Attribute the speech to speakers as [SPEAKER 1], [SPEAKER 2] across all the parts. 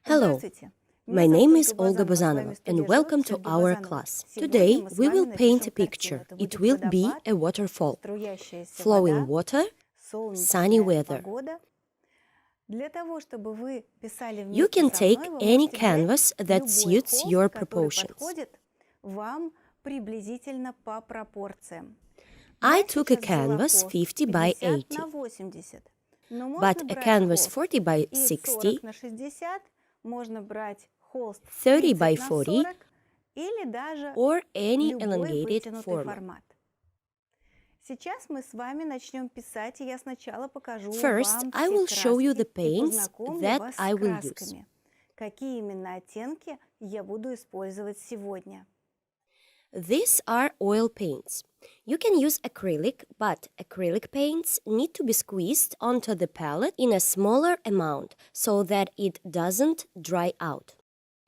[SPEAKER 1] Hello, my name is Olga Bazanova and welcome to our class. Today we will paint a picture. It will be a waterfall, flowing water, sunny weather. You can take any canvas that suits your proportions. I took a canvas 50 by 80, but a canvas 40 by 60, 30 by 40, or any elongated format. First, I will show you the paints that I will use. These are oil paints. You can use acrylic, but acrylic paints need to be squeezed onto the palette in a smaller amount so that it doesn't dry out.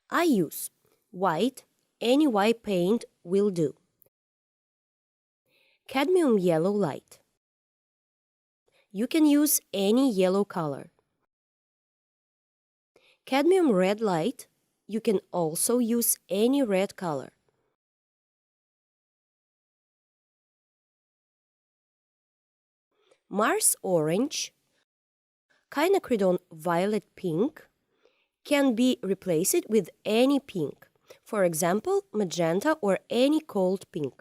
[SPEAKER 1] I use white, any white paint will do. Cadmium yellow light. You can use any yellow color. Cadmium red light. You can also use any red color. Mars orange, quinacridone violet pink can be replaced with any pink, for example, magenta or any cold pink.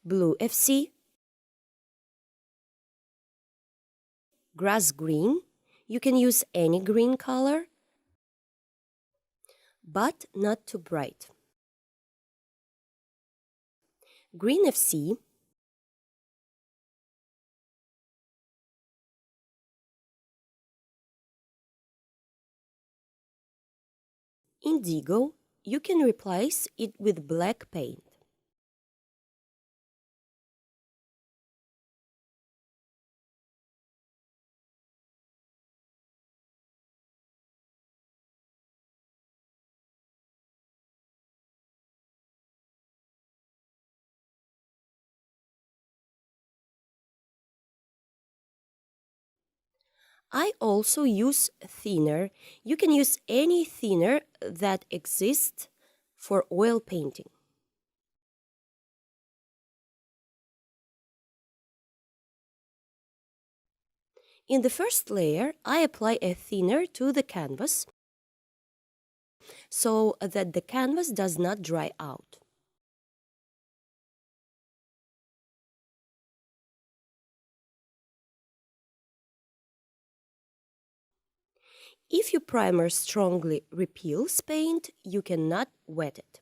[SPEAKER 1] Blue FC, grass green, you can use any green color, but not too bright. Green FC, indigo, you can replace it with black paint. I also use thinner. You can use any thinner that exists for oil painting. In the first layer, I apply a thinner to the canvas so that the canvas does not dry out. If your primer strongly repels paint, you cannot wet it.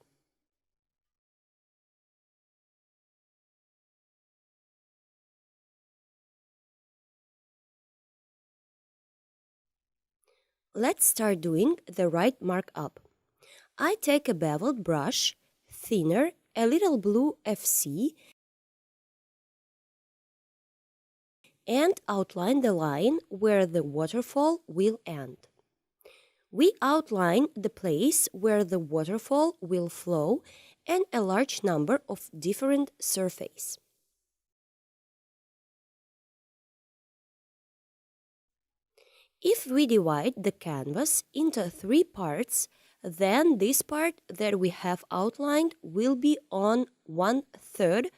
[SPEAKER 1] Let's start doing the right markup. I take a beveled brush, thinner, a little blue FC, and outline the line where the waterfall will end. We outline the place where the waterfall will flow and a large number of different surfaces. If we divide the canvas into 3 parts, then this part that we have outlined will be on 1/3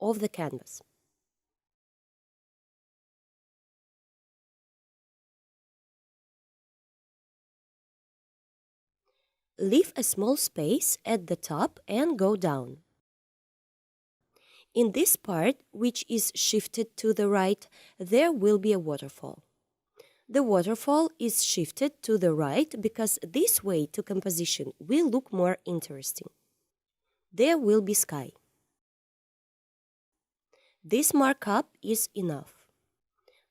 [SPEAKER 1] of the canvas. Leave a small space at the top and go down. In this part, which is shifted to the right, there will be a waterfall. The waterfall is shifted to the right because this way to composition will look more interesting. There will be sky. This markup is enough.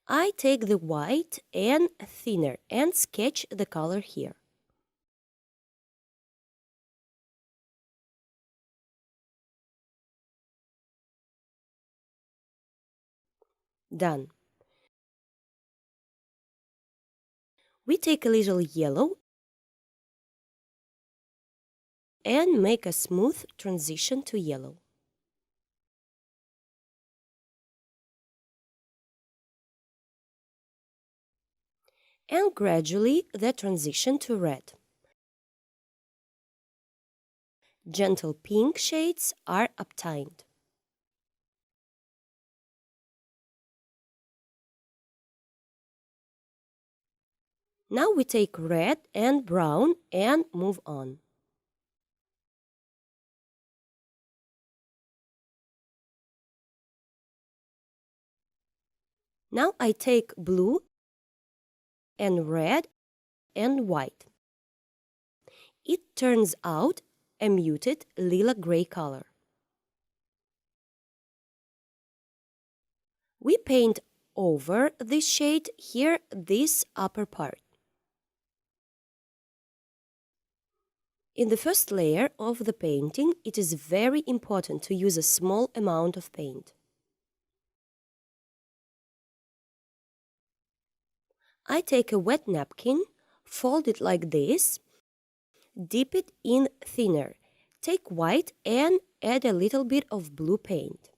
[SPEAKER 1] I take the white and thinner and sketch the color here. Done. We take a little yellow and make a smooth transition to yellow. and gradually the transition to red. Gentle pink shades are obtained. Now we take red and brown and move on. Now I take blue and red and white. It turns out a muted lila-gray color. We paint over this shade here, this upper part. In the first layer of the painting, it is very important to use a small amount of paint. I take a wet napkin, fold it like this, dip it in thinner, take white and add a little bit of blue paint.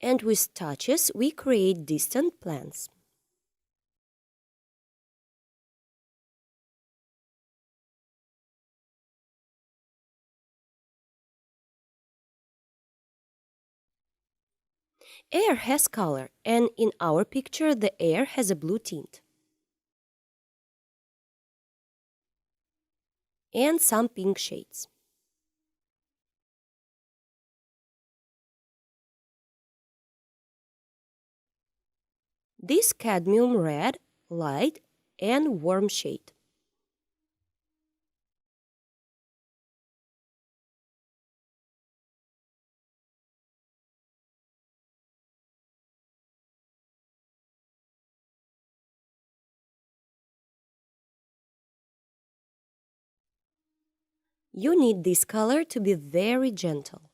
[SPEAKER 1] And with touches, we create distant plants. Air has color, and in our picture, the air has a blue tint. And some pink shades. This cadmium red, light and warm shade. You need this color to be very gentle.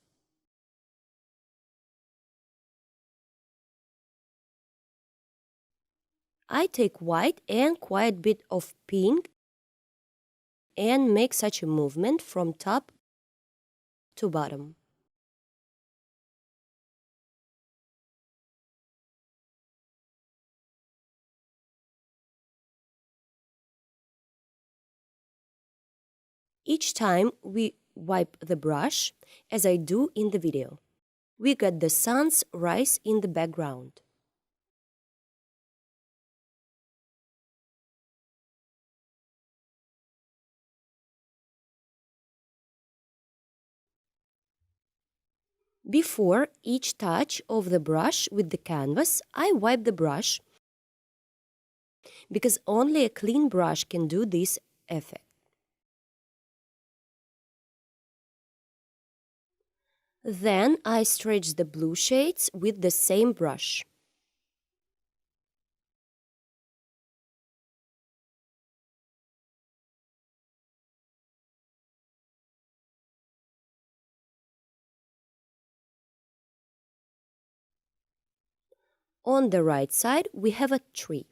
[SPEAKER 1] I take white and quite a bit of pink and make such a movement from top to bottom. Each time we wipe the brush, as I do in the video, we get the sun's rise in the background. Before each touch of the brush with the canvas, I wipe the brush because only a clean brush can do this effect. Then I stretch the blue shades with the same brush. On the right side, we have a tree.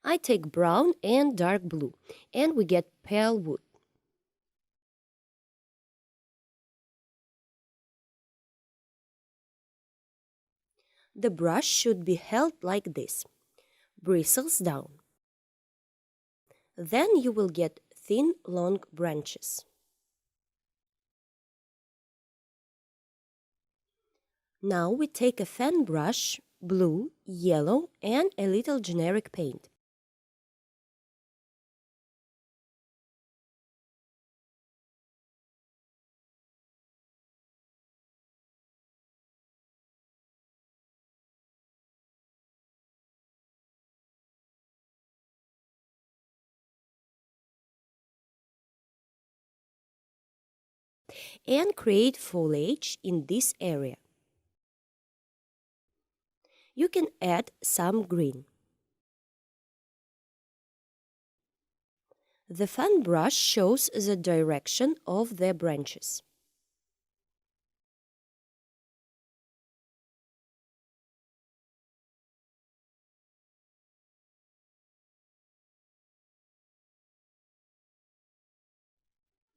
[SPEAKER 1] I take brown and dark blue, and we get pale wood. The brush should be held like this, bristles down. Then you will get thin, long branches. Now we take a fan brush, blue, yellow, and a little generic paint. And create foliage in this area. You can add some green. The fan brush shows the direction of the branches.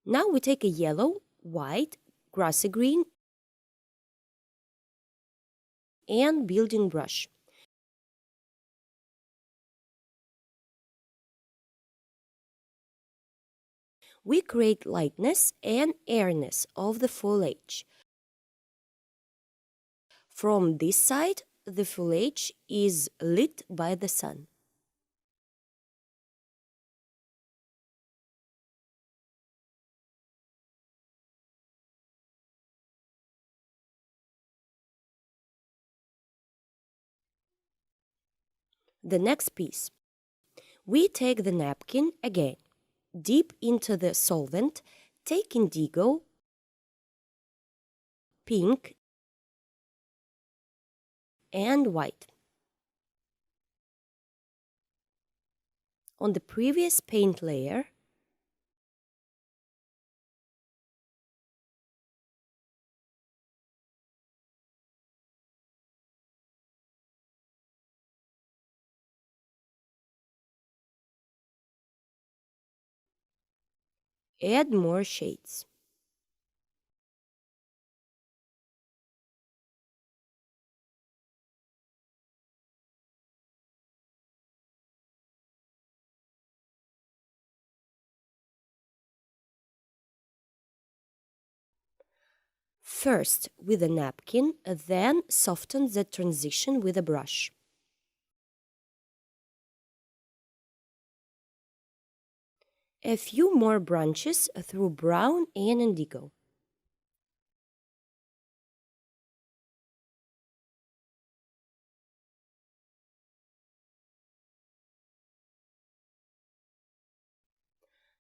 [SPEAKER 1] Now we take a yellow white, grassy green, and building brush. We create lightness and airiness of the foliage. From this side, the foliage is lit by the sun. The next piece. We take the napkin again, dip into the solvent, take indigo, pink, and white. On the previous paint layer, add more shades. First with a napkin, then soften the transition with a brush. A few more branches through brown and indigo.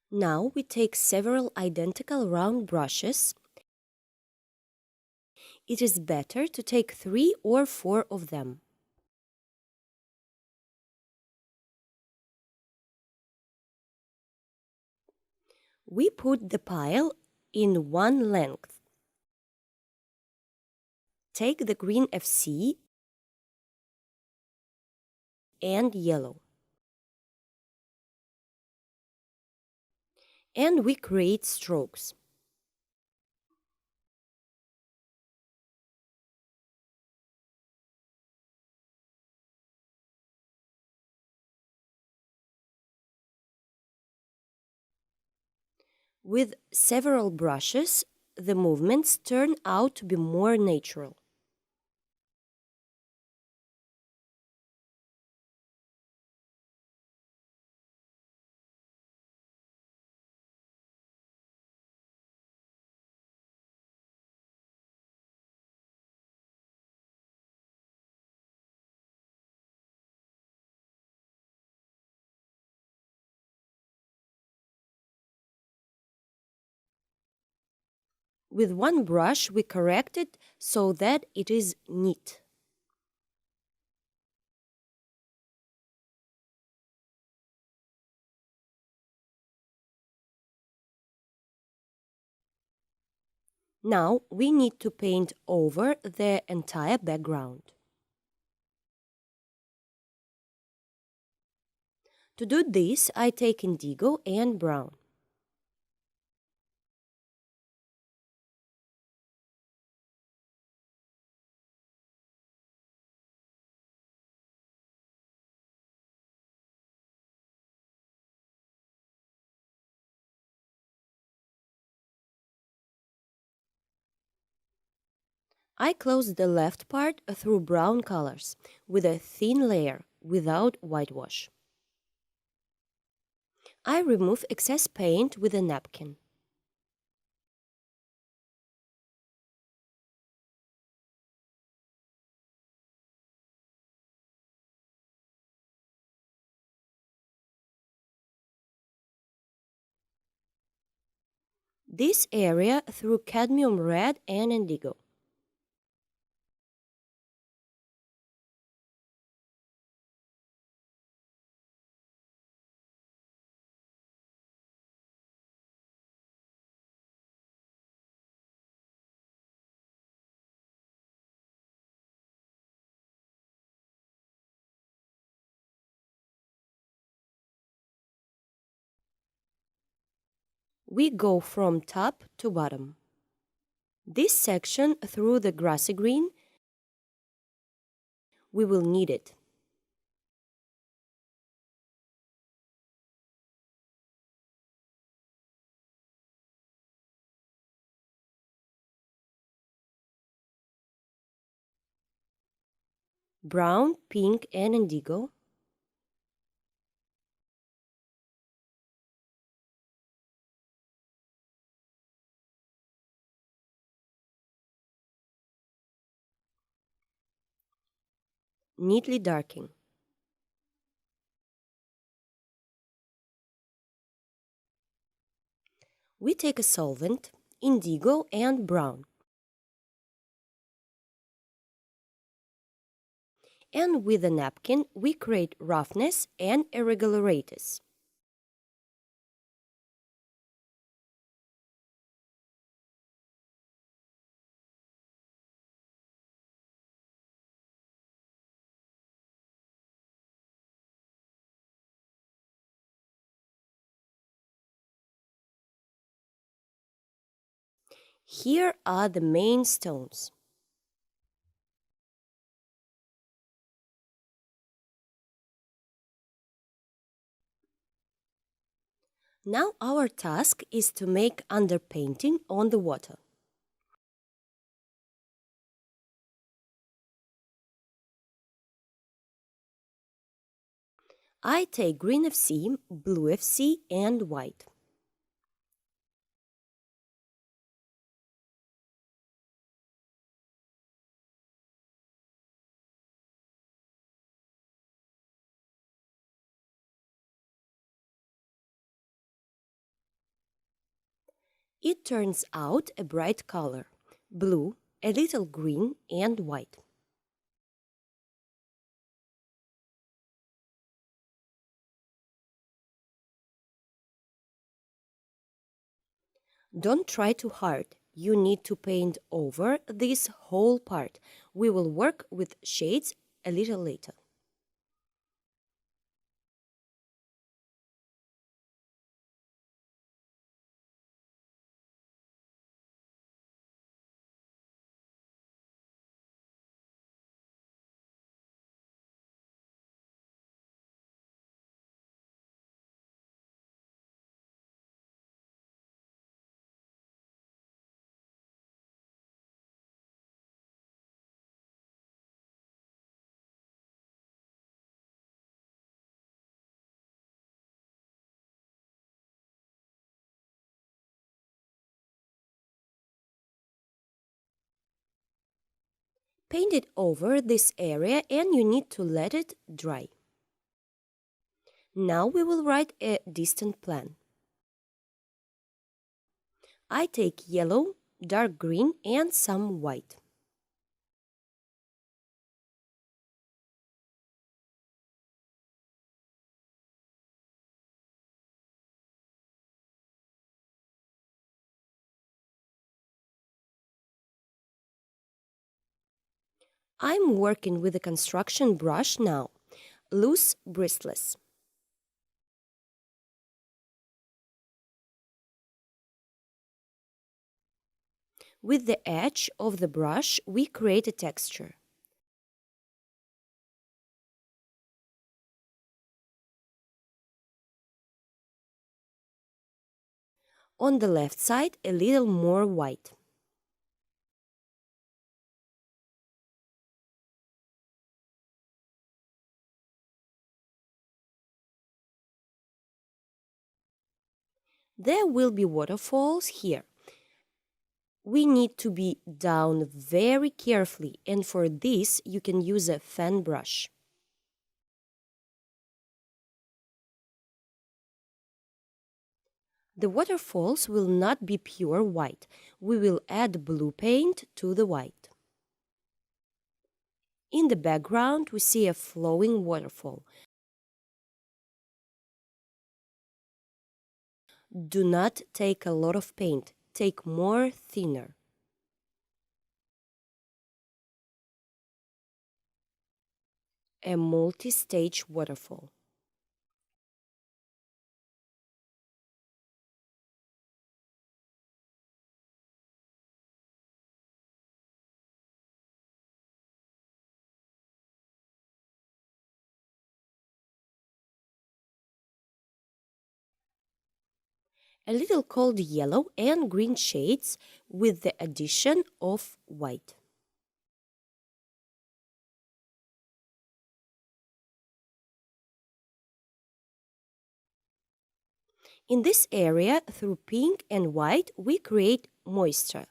[SPEAKER 1] Now we take several identical round brushes. It is better to take 3 or 4 of them. We put the pile in one length. Take the green FC and yellow. And we create strokes. With several brushes, the movements turn out to be more natural. With one brush, we correct it so that it is neat. Now we need to paint over the entire background. To do this, I take indigo and brown. I close the left part through brown colors with a thin layer without whitewash. I remove excess paint with a napkin. This area through cadmium red and indigo. We go from top to bottom. This section through the grassy green, we will need it. Brown, pink, and indigo. Neatly darking. We take a solvent, indigo and brown, and with a napkin we create roughness and irregularities. Here are the main stones. Now our task is to make underpainting on the water. I take green FC, blue FC, and white. It turns out a bright color, blue, a little green, and white. Don't try too hard. You need to paint over this whole part. We will work with shades a little later. Paint it over this area and you need to let it dry. Now we will write a distant plan. I take yellow, dark green, and some white. I'm working with a construction brush now, loose bristless. With the edge of the brush, we create a texture. On the left side, a little more white. There will be waterfalls here. We need to be down very carefully, and for this you can use a fan brush. The waterfalls will not be pure white. We will add blue paint to the white. In the background, we see a flowing waterfall. Do not take a lot of paint. Take more thinner. A multi-stage waterfall. a little cold yellow and green shades with the addition of white. In this area, through pink and white, we create moisture.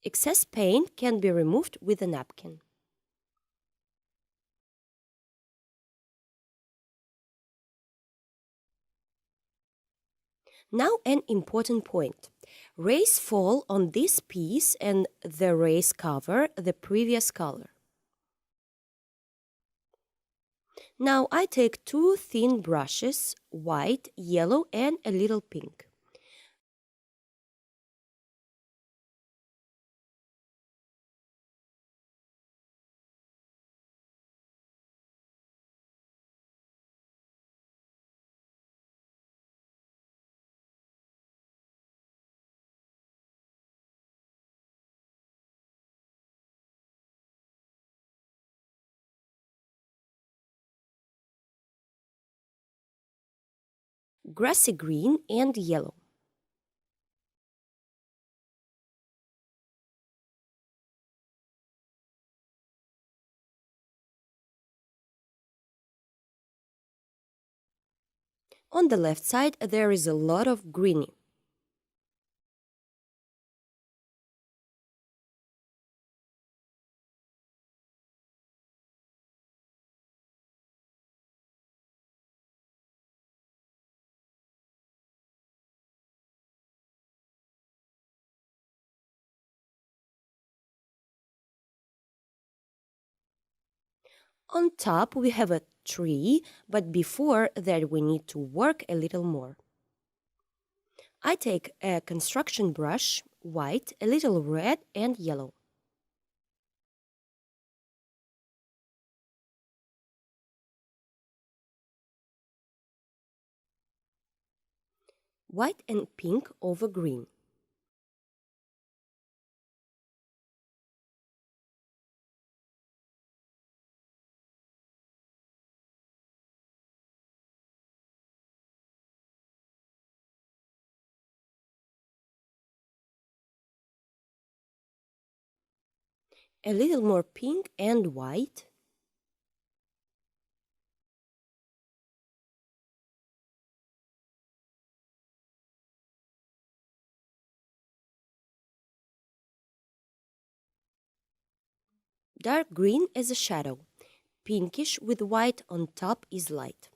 [SPEAKER 1] Excess paint can be removed with a napkin. Now an important point. Rays fall on this piece and the rays cover the previous color. Now I take two thin brushes, white, yellow and a little pink. Grassy green and yellow. On the left side there is a lot of greeny. On top we have a tree, but before that we need to work a little more. I take a construction brush, white, a little red and yellow. White and pink over green. A little more pink and white. Dark green as a shadow. Pinkish with white on top is light.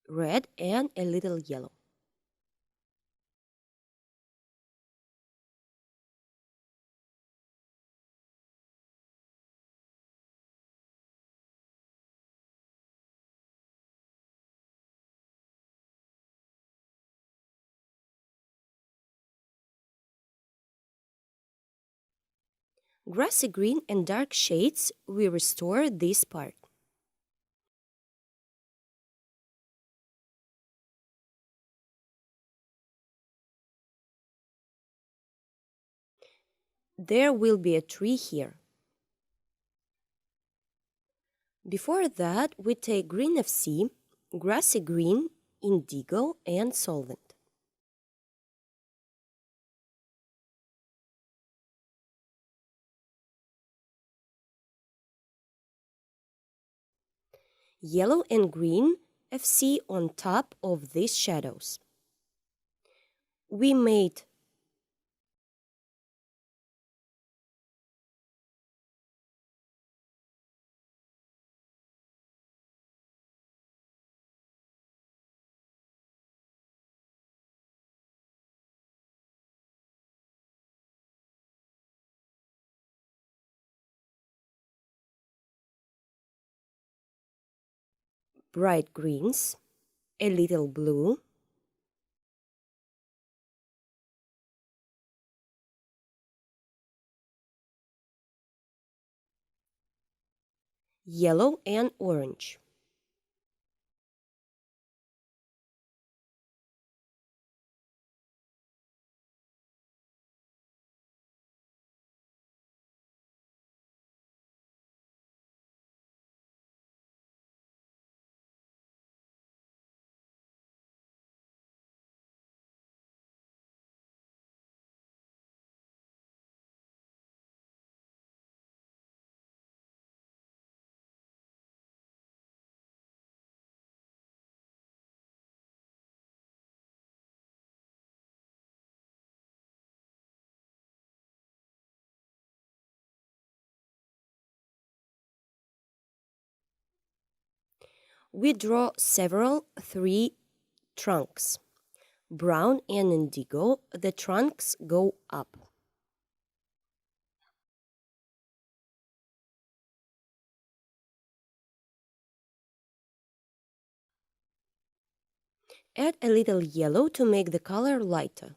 [SPEAKER 1] Red and a little yellow. Grassy green and dark shades, we restore this part. There will be a tree here. Before that, we take green FC, grassy green, indigo and solvent. Yellow and green FC on top of these shadows. We made bright greens, a little blue, yellow and orange. We draw several tree trunks. Brown and indigo, the trunks go up. Add a little yellow to make the color lighter.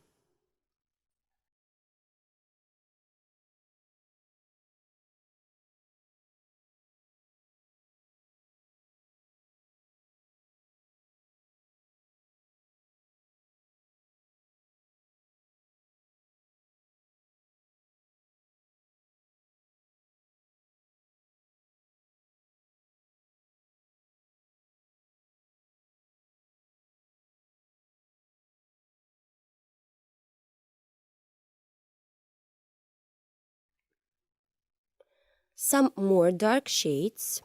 [SPEAKER 1] Some more dark shades.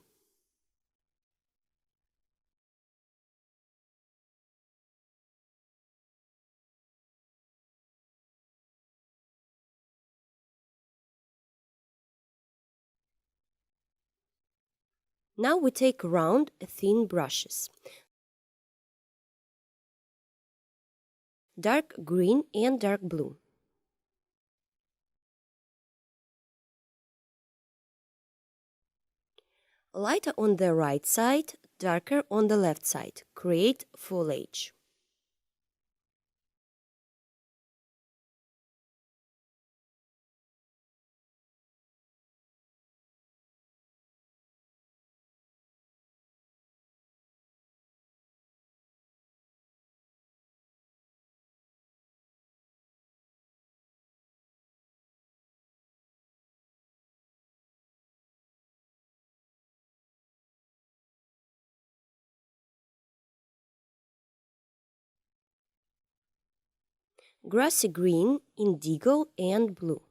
[SPEAKER 1] Now we take round, thin brushes. Dark green and dark blue. Lighter on the right side, darker on the left side. Create foliage. Grassy green, indigo and blue.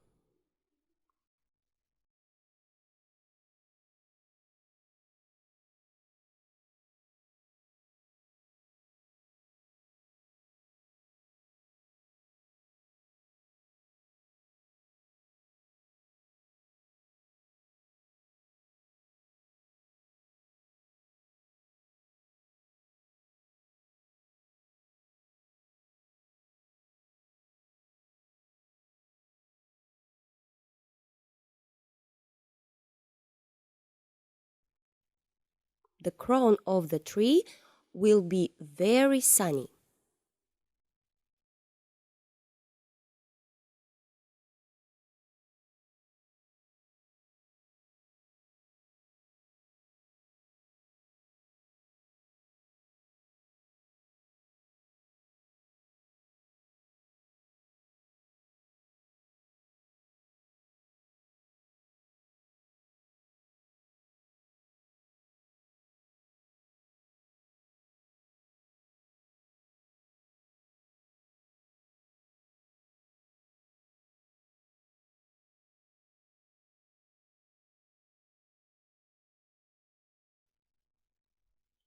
[SPEAKER 1] The crown of the tree will be very sunny.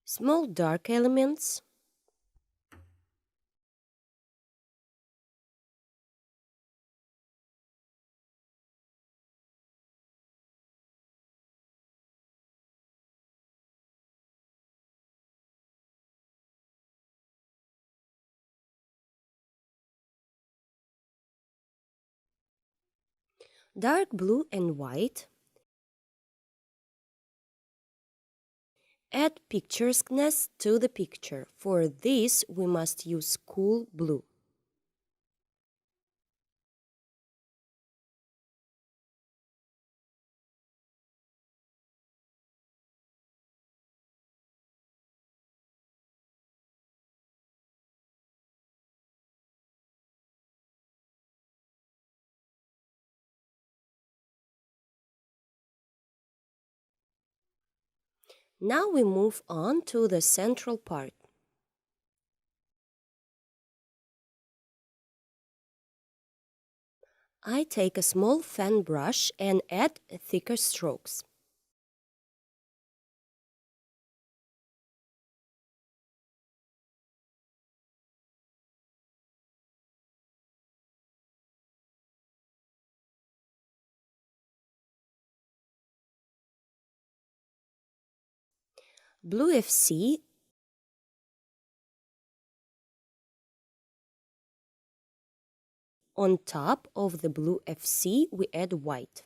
[SPEAKER 1] Small dark elements. Dark blue and white. Add picturesqueness to the picture. For this, we must use cool blue. Now we move on to the central part. I take a small fan brush and add thicker strokes. Blue FC on top of the blue FC, we add white.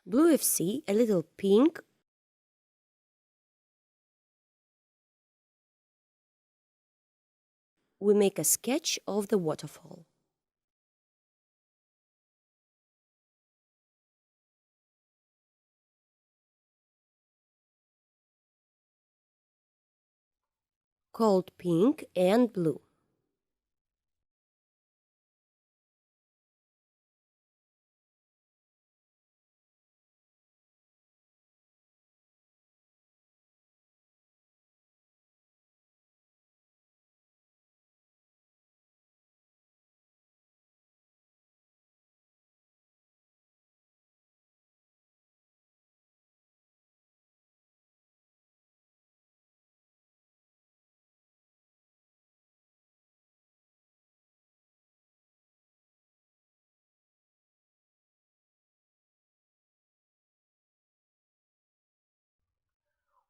[SPEAKER 1] Blue FC, a little pink, we make a sketch of the waterfall. Called pink and blue.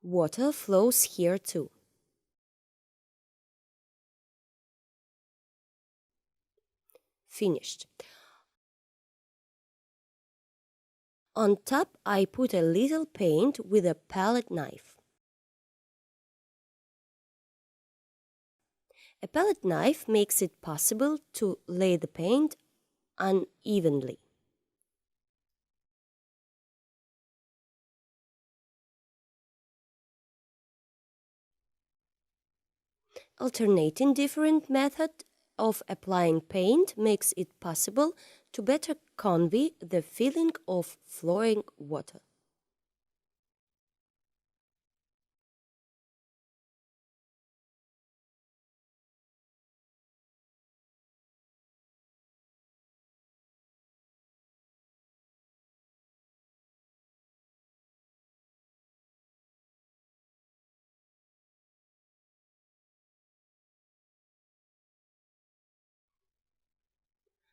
[SPEAKER 1] Water flows here too. Finished. On top, I put a little paint with a palette knife. A palette knife makes it possible to lay the paint unevenly. Alternating different methods of applying paint makes it possible to better convey the feeling of flowing water.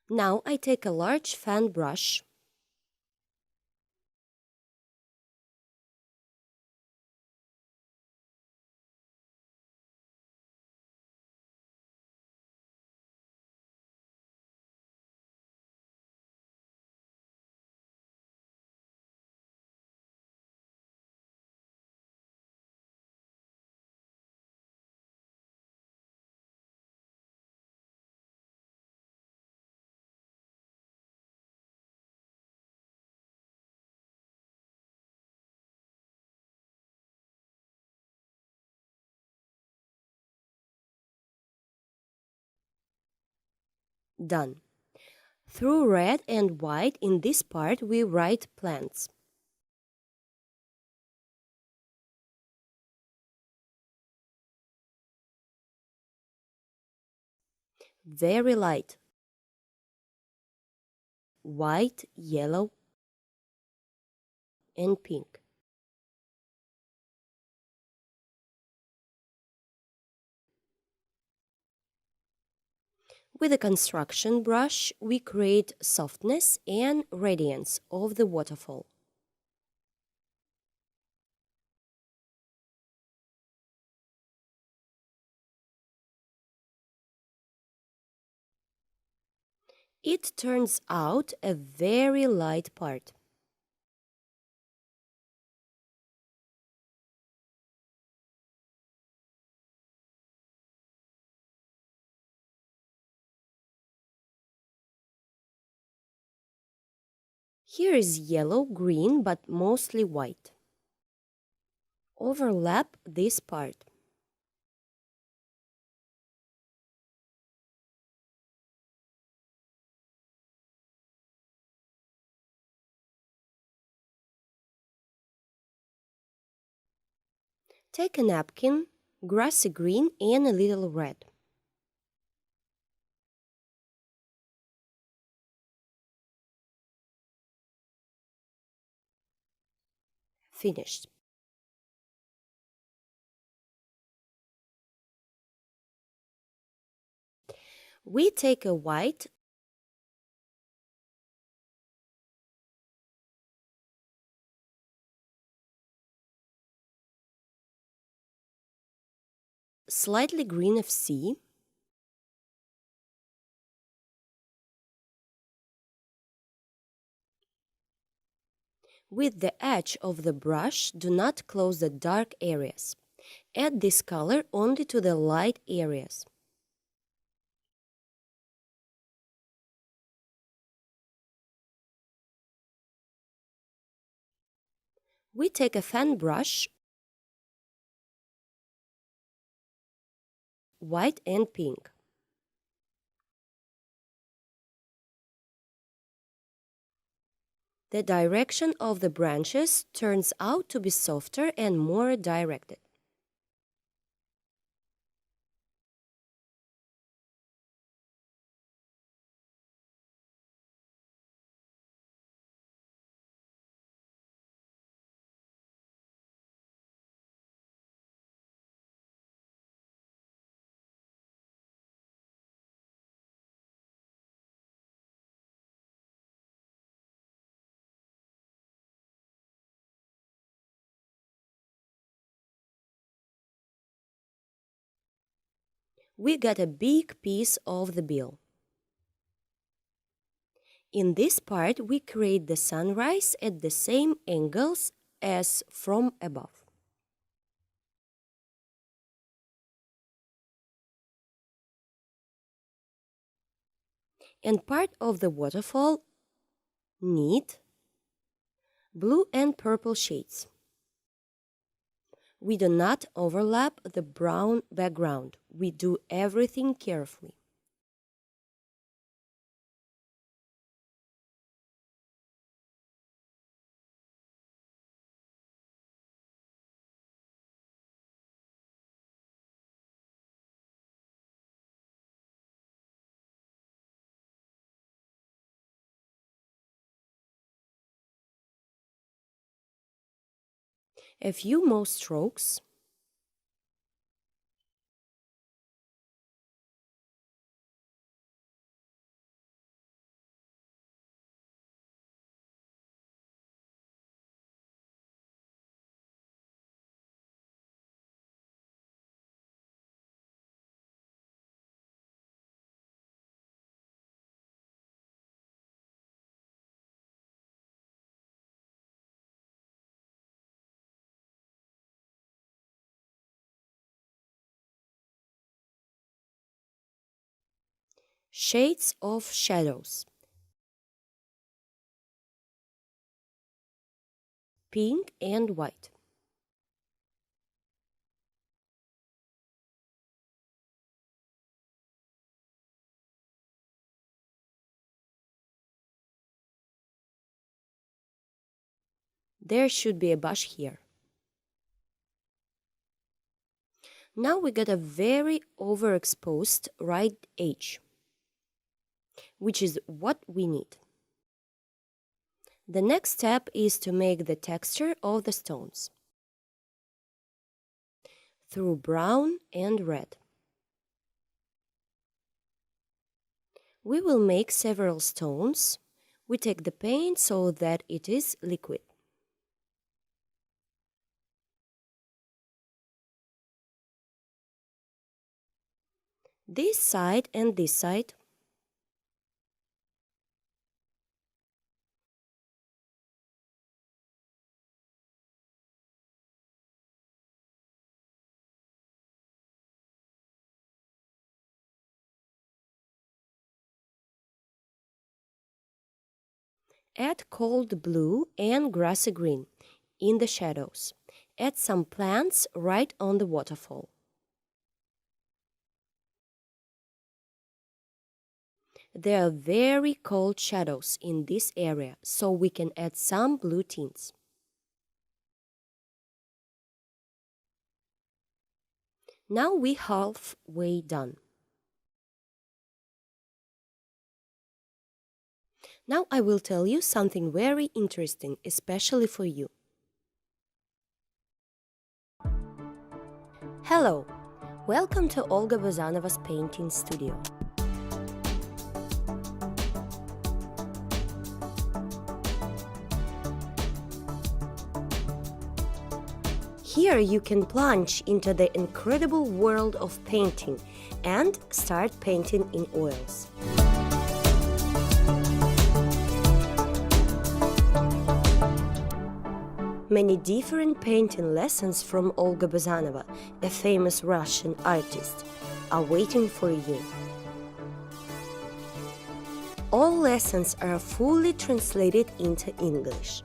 [SPEAKER 1] Now I take a large fan brush done. Through red and white in this part we write plants. Very light. White, yellow, and pink. With a construction brush, we create softness and radiance of the waterfall. It turns out a very light part. Here is yellow, green, but mostly white. Overlap this part. Take a napkin, grassy green and a little red. Finished. We take a white, slightly green FC, with the edge of the brush, do not close the dark areas. Add this color only to the light areas. We take a fan brush, white and pink. The direction of the branches turns out to be softer and more directed. We got a big piece of the bill. In this part, we create the sunrise at the same angles as from above. And part of the waterfall need blue and purple shades. We do not overlap the brown background. We do everything carefully. A few more strokes. Shades of shadows. Pink and white. There should be a bush here. Now we got a very overexposed right edge, which is what we need. The next step is to make the texture of the stones through brown and red. We will make several stones. We take the paint so that it is liquid. This side and this side. Add cold blue and grassy green in the shadows. Add some plants right on the waterfall. There are very cold shadows in this area, so we can add some blue tints. Now we're halfway done. Now I will tell you something very interesting, especially for you. Hello! Welcome to Olga Bazanova's painting studio. Here you can plunge into the incredible world of painting and start painting in oils. Many different painting lessons from Olga Bazanova, a famous Russian artist, are waiting for you. All lessons are fully translated into English.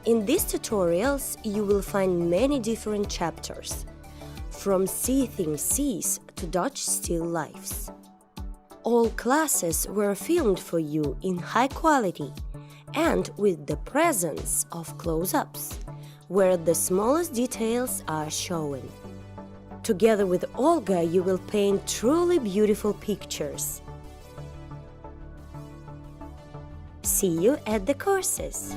[SPEAKER 1] In these tutorials, you will find many different chapters, from seething seas to Dutch still lifes. All classes were filmed for you in high quality and with the presence of close-ups, where the smallest details are shown. Together with Olga, you will paint truly beautiful pictures. See you at the courses!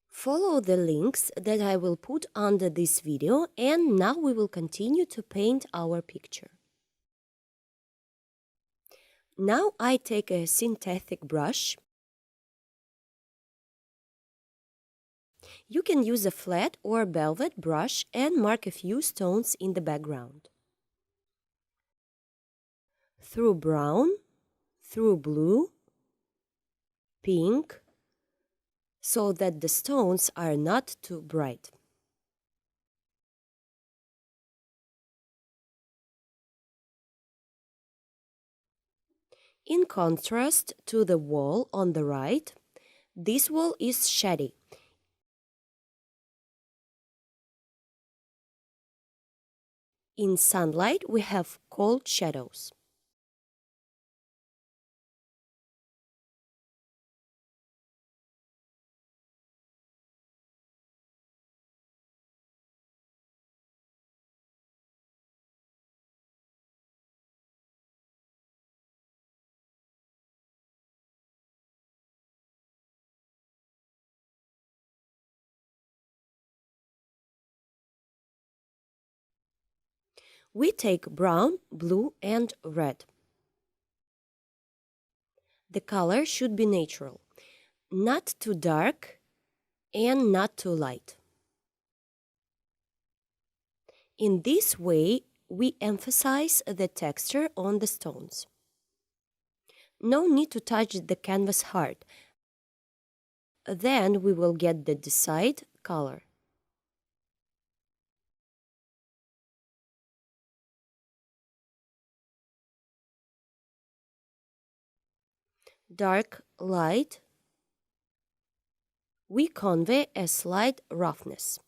[SPEAKER 1] Follow the links that I will put under this video, and now we will continue to paint our picture. Now I take a synthetic brush. You can use a flat or velvet brush and mark a few stones in the background. Through brown, through blue, pink, so that the stones are not too bright. In contrast to the wall on the right, this wall is shady. In sunlight, we have cold shadows. We take brown, blue, and red. The color should be natural, not too dark and not too light. In this way, we emphasize the texture on the stones. No need to touch the canvas hard. Then we will get the desired color. Dark, light, we convey a slight roughness.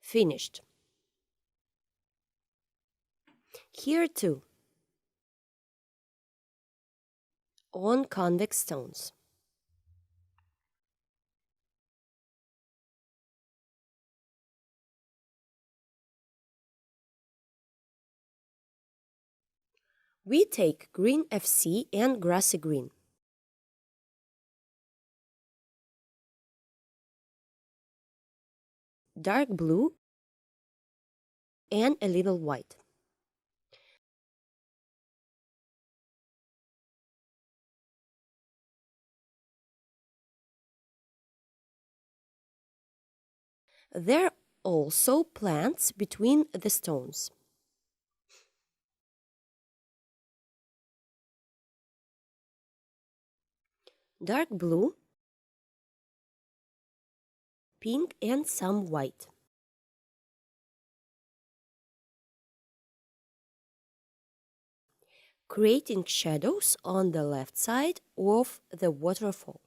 [SPEAKER 1] Finished. Here too, on convex stones. We take green FC and grassy green. Dark blue and a little white. There are also plants between the stones. Dark blue pink and some white. Creating shadows on the left side of the waterfall.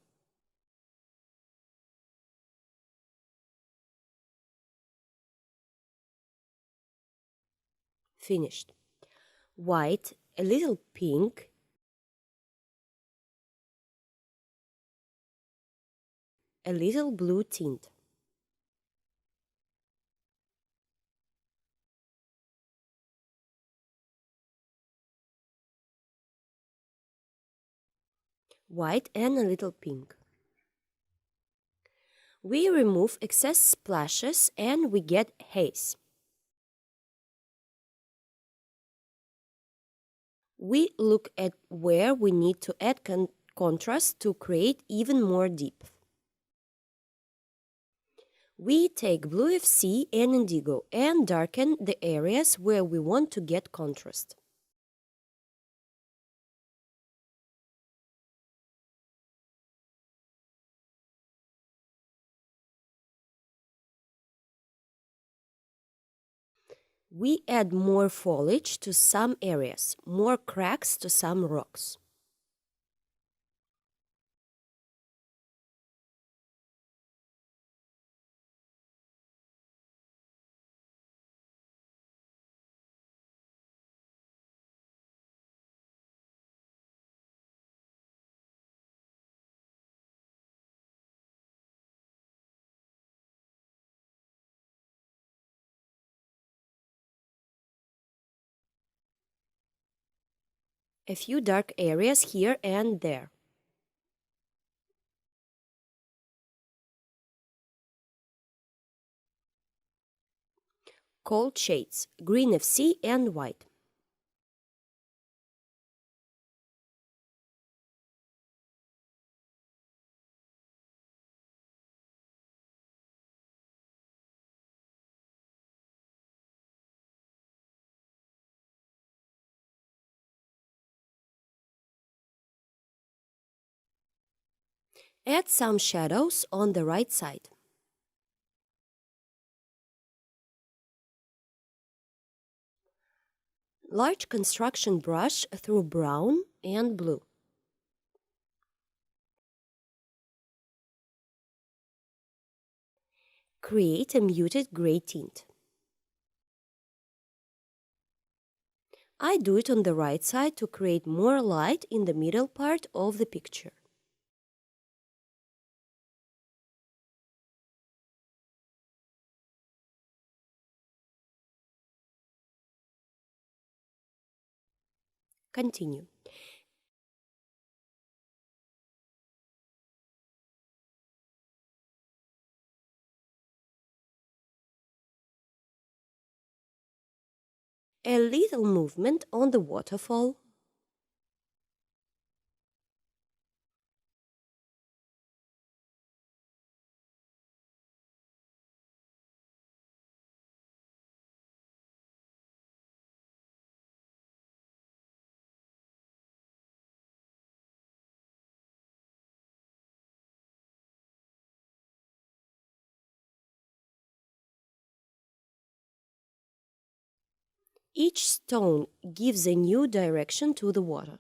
[SPEAKER 1] Finished. White, a little pink, a little blue tint. White and a little pink. We remove excess splashes and we get haze. We look at where we need to add contrast to create even more depth. We take Blue FC and Indigo and darken the areas where we want to get contrast. We add more foliage to some areas, more cracks to some rocks. A few dark areas here and there. Cold shades, green FC and white. Add some shadows on the right side. Large construction brush through brown and blue. Create a muted gray tint. I do it on the right side to create more light in the middle part of the picture. Continue. A little movement on the waterfall. Each stone gives a new direction to the water.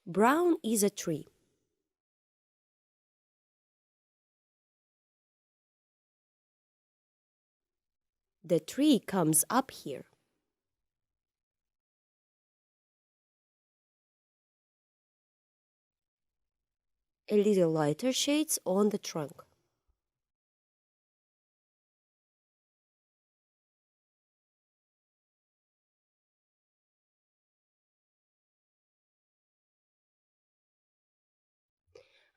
[SPEAKER 1] Brown is a tree. The tree comes up here. A little lighter shades on the trunk.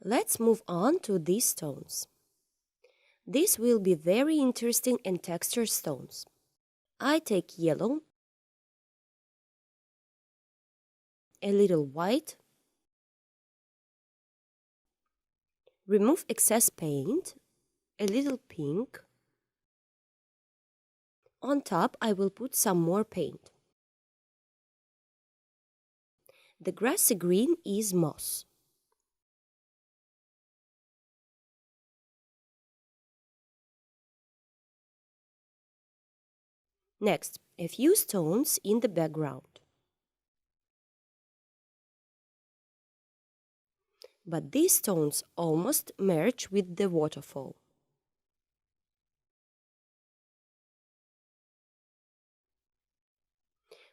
[SPEAKER 1] Let's move on to these stones. These will be very interesting and textured stones. I take yellow, a little white, remove excess paint, a little pink. On top, I will put some more paint. The grassy green is moss. Next, a few stones in the background. But these stones almost merge with the waterfall.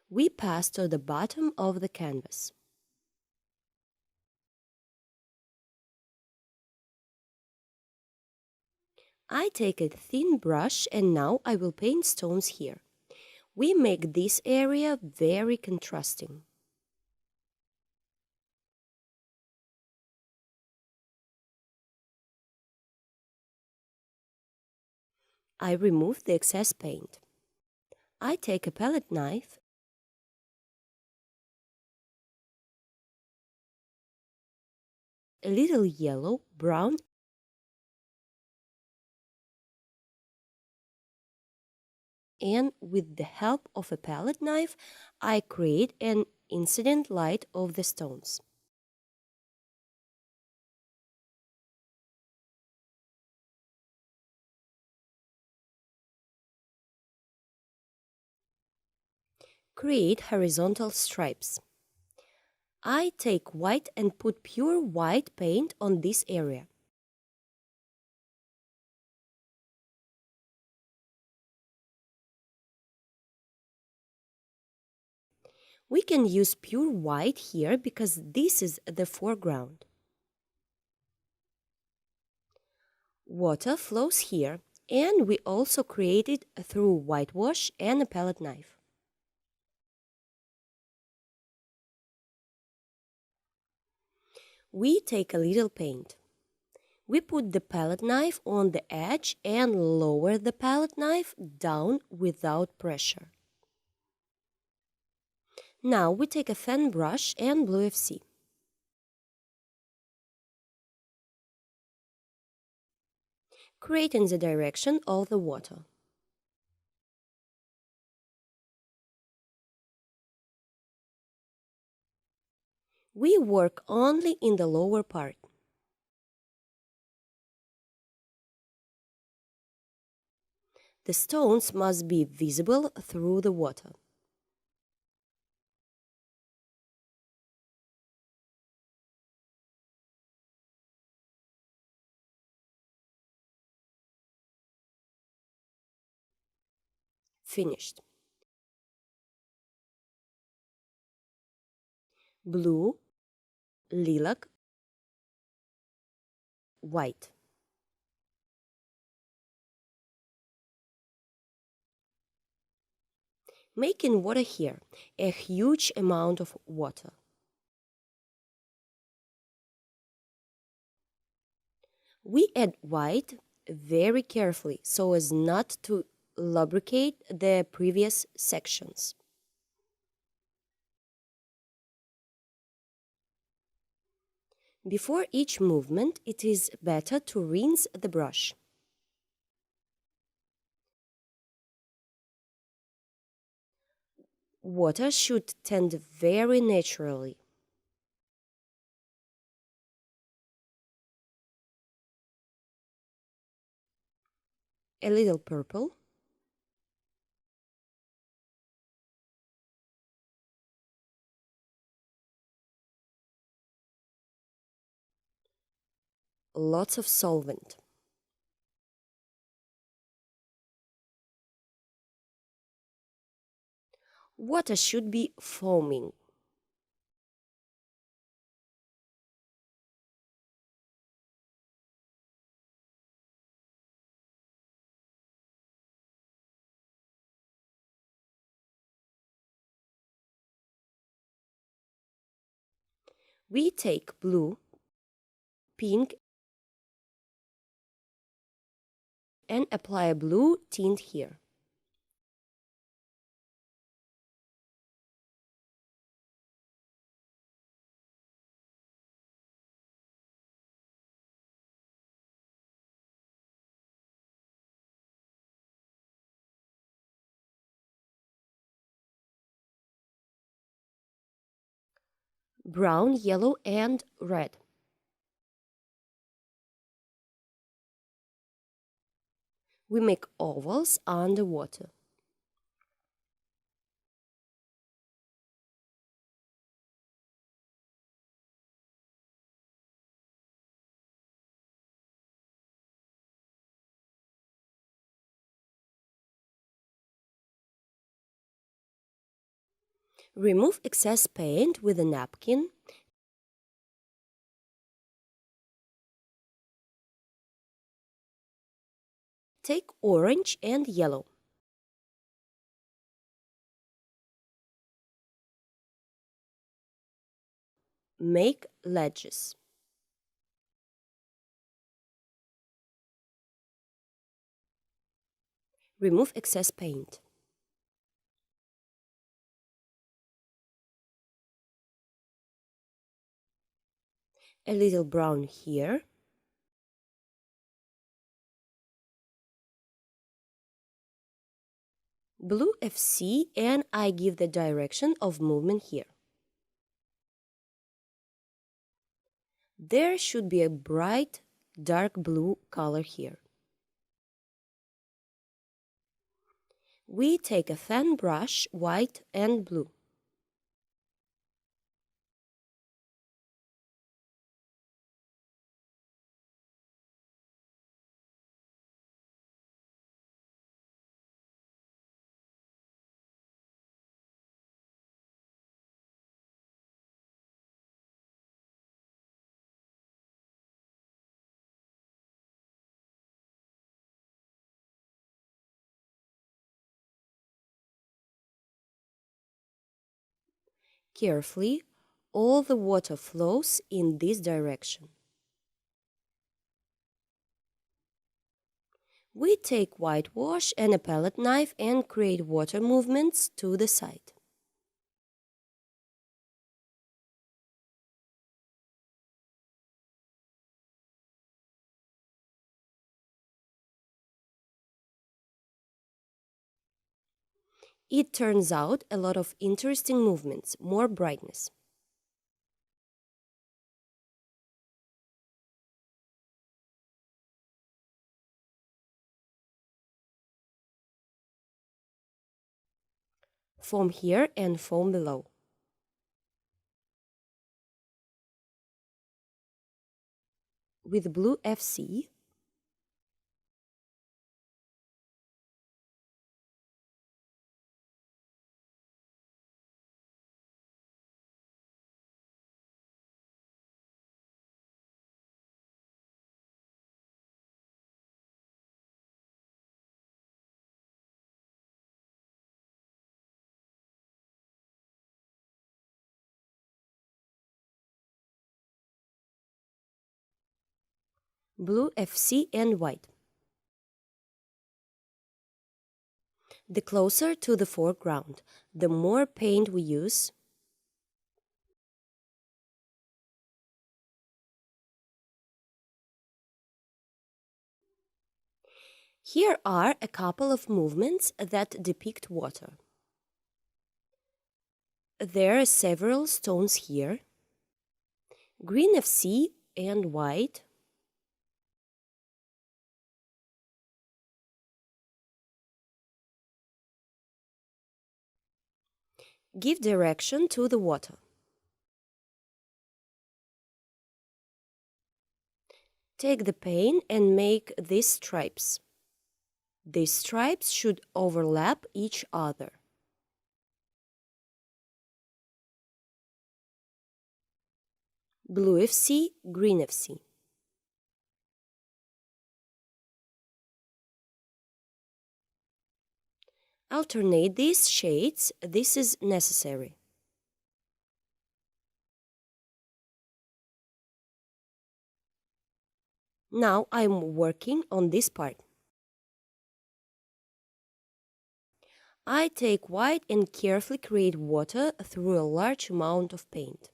[SPEAKER 1] We pass to the bottom of the canvas. I take a thin brush and now I will paint stones here. We make this area very contrasting. I remove the excess paint. I take a palette knife a little yellow, brown, and with the help of a palette knife, I create an incident light of the stones. Create horizontal stripes. I take white and put pure white paint on this area. We can use pure white here because this is the foreground. Water flows here, and we also create it through whitewash and a palette knife. We take a little paint. We put the palette knife on the edge and lower the palette knife down without pressure. Now we take a fan brush and blue FC. Create in the direction of the water. We work only in the lower part. The stones must be visible through the water. Finished. Blue, lilac, white. Making water here, a huge amount of water. We add white very carefully so as not to lubricate the previous sections. Before each movement, it is better to rinse the brush. Water should tend very naturally. A little purple, lots of solvent. Water should be foaming. We take blue, pink, and apply a blue tint here. Brown, yellow, and red. We make ovals underwater. Remove excess paint with a napkin. Take orange and yellow. Make ledges. Remove excess paint. A little brown here. Blue FC, and I give the direction of movement here. There should be a bright dark blue color here. We take a fan brush, white and blue. Carefully, all the water flows in this direction. We take whitewash and a palette knife and create water movements to the side. It turns out a lot of interesting movements, more brightness. Foam here and foam below. With blue FC, blue FC and white. The closer to the foreground, the more paint we use. Here are a couple of movements that depict water. There are several stones here. Green FC and white. Give direction to the water. Take the paint and make these stripes. These stripes should overlap each other. Blue FC, green FC. Alternate these shades, this is necessary. Now I'm working on this part. I take white and carefully create water through a large amount of paint.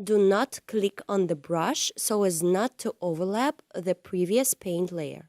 [SPEAKER 1] Do not click on the brush so as not to overlap the previous paint layer.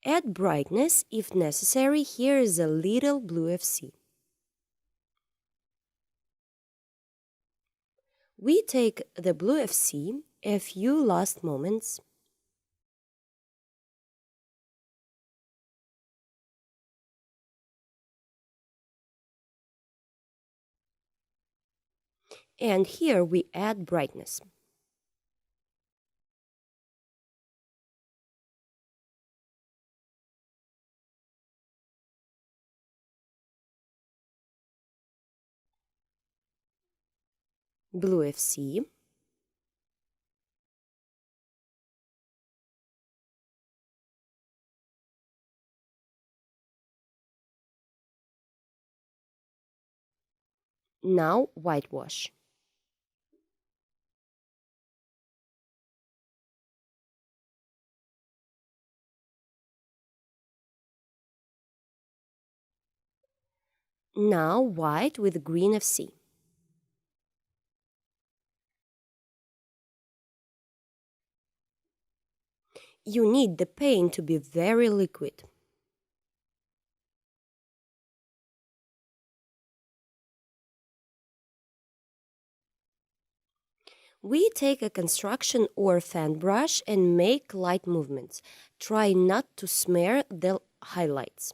[SPEAKER 1] Add brightness if necessary. Here is a little blue FC. We take the blue FC a few last moments. And here we add brightness. Blue FC. Now whitewash. Now white with green FC. You need the paint to be very liquid. We take a construction or fan brush and make light movements. Try not to smear the highlights.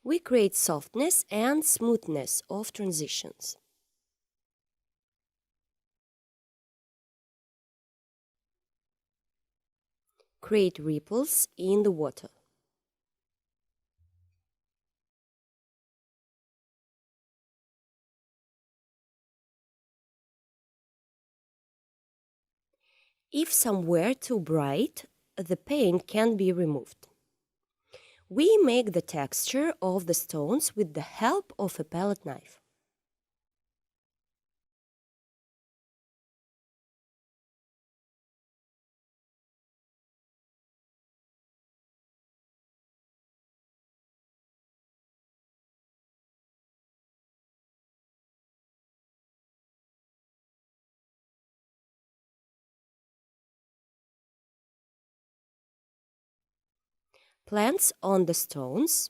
[SPEAKER 1] We create softness and smoothness of transitions. Create ripples in the water. If somewhere too bright, the paint can be removed. We make the texture of the stones with the help of a palette knife. Plants on the stones.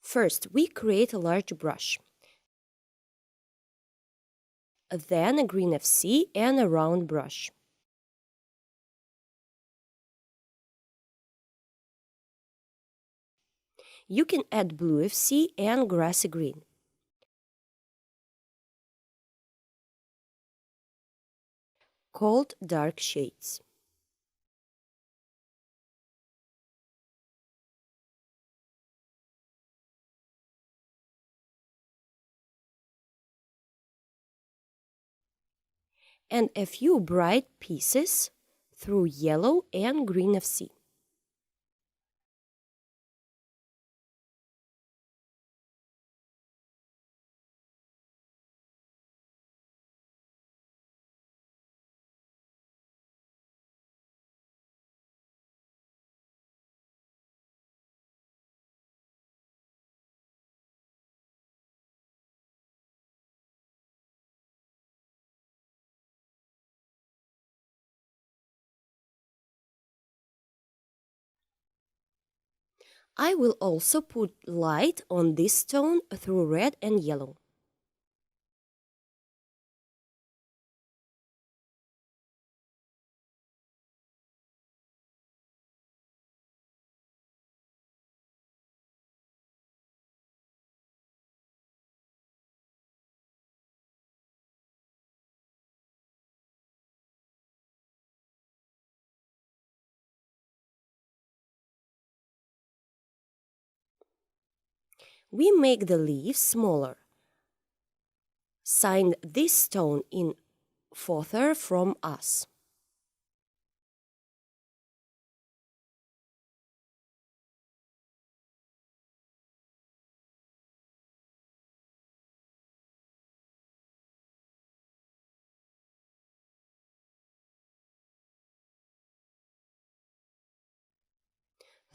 [SPEAKER 1] First, we create a large brush, then a green FC and a round brush. You can add blue FC and grassy green. Called dark shades. And a few bright pieces through yellow and green FC. I will also put light on this stone through red and yellow. We make the leaves smaller. Sign this stone in further from us.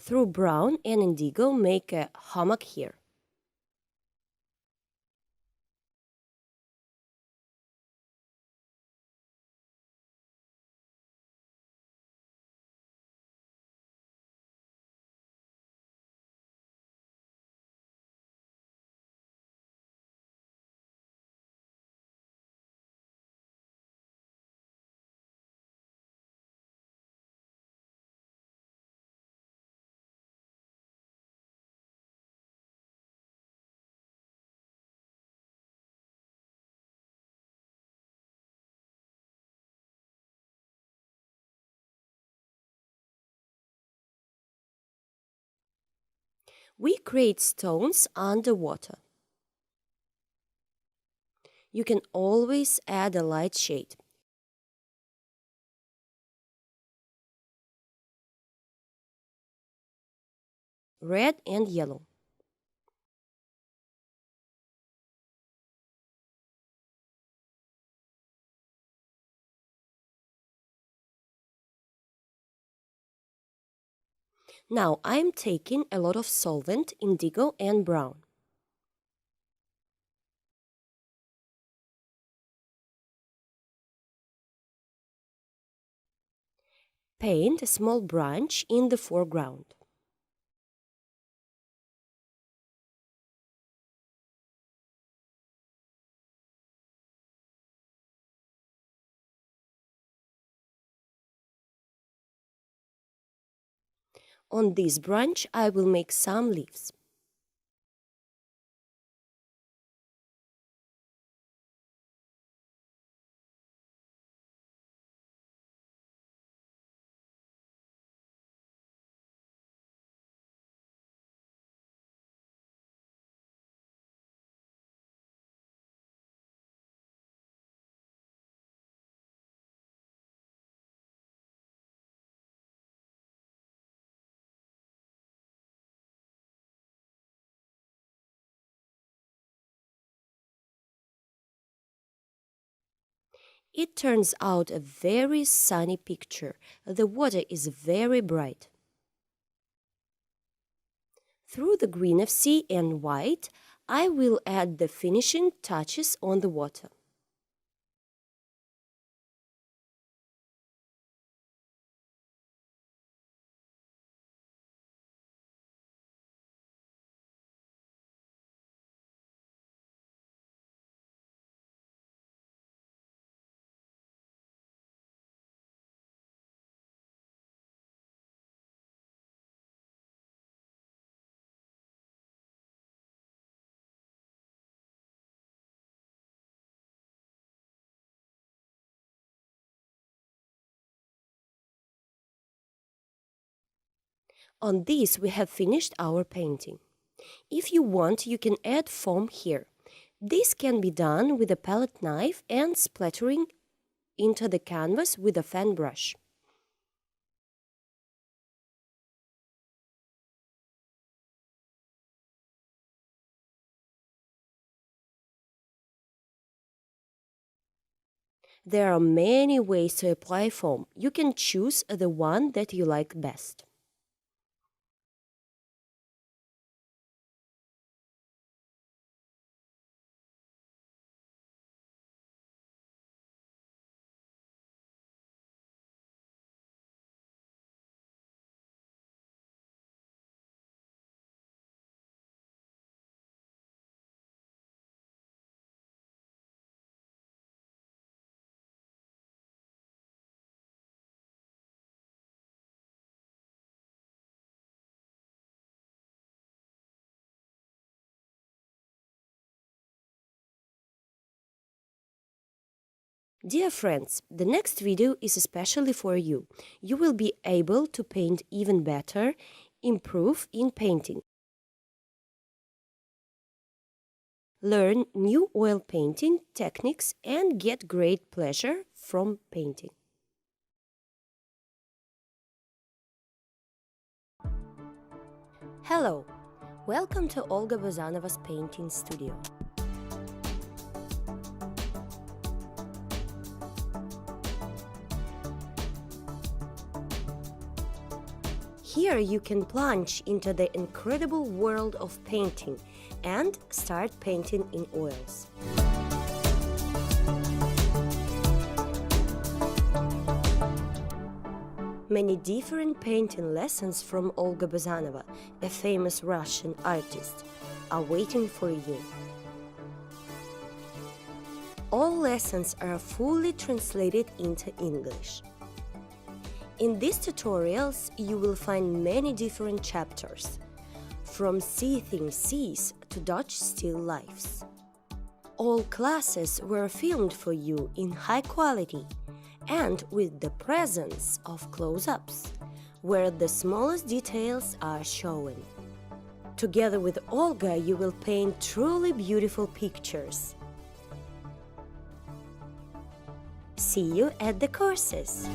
[SPEAKER 1] through brown and indigo, make a hammock here. We create stones underwater. You can always add a light shade. Red and yellow. Now I'm taking a lot of solvent, indigo and brown. Paint a small branch in the foreground. On this branch, I will make some leaves. It turns out a very sunny picture. The water is very bright. Through the green of sea and white, I will add the finishing touches on the water. On this, we have finished our painting. If you want, you can add foam here. This can be done with a palette knife and splattering into the canvas with a fan brush. There are many ways to apply foam. You can choose the one that you like best. Dear friends, the next video is especially for you. You will be able to paint even better, improve in painting, learn new oil painting techniques and get great pleasure from painting. Hello! Welcome to Olga Bazanova's painting studio. Here you can plunge into the incredible world of painting and start painting in oils. Many different painting lessons from Olga Bazanova, a famous Russian artist, are waiting for you. All lessons are fully translated into English. In these tutorials, you will find many different chapters, from seething seas to Dutch still lifes. All classes were filmed for you in high quality and with the presence of close-ups, where the smallest details are shown. Together with Olga, you will paint truly beautiful pictures. See you at the courses!